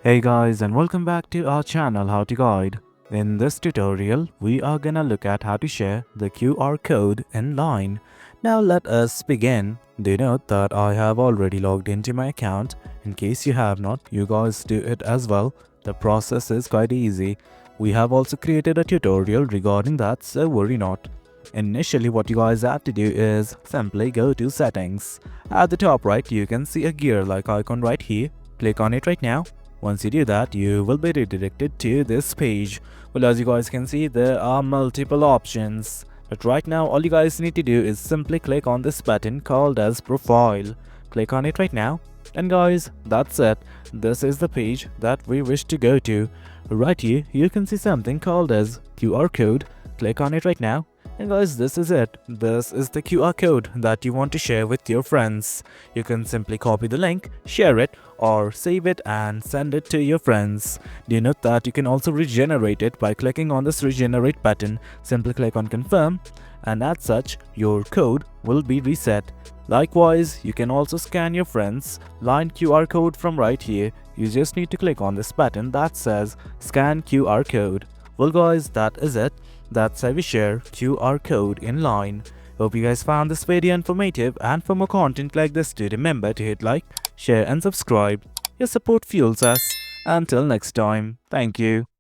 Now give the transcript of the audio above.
Hey guys, and welcome back to our channel How to Guide. In this tutorial, we are gonna look at how to share the QR code in line. Now let us begin. Do note that I have already logged into my account. In case you have not, you guys do it as well. The process is quite easy. We have also created a tutorial regarding that, so worry not. Initially, what you guys have to do is simply go to settings. At the top right, you can see a gear like icon right here. Click on it right now. Once you do that, you will be redirected to this page. Well, as you guys can see, there are multiple options. But right now, all you guys need to do is simply click on this button called as profile. Click on it right now. And guys, that's it. This is the page that we wish to go to. Right here, you can see something called as QR code. Click on it right now. And guys, this is it. This is the QR code that you want to share with your friends. You can simply copy the link, share it, or save it and send it to your friends. Do you note that you can also regenerate it by clicking on this regenerate button? Simply click on confirm, and as such, your code will be reset. Likewise, you can also scan your friends' line QR code from right here. You just need to click on this button that says scan QR code. Well guys, that is it. That's how we share QR code in line. Hope you guys found this video informative, and for more content like this, do remember to hit like, share and subscribe. Your support fuels us. Until next time, thank you.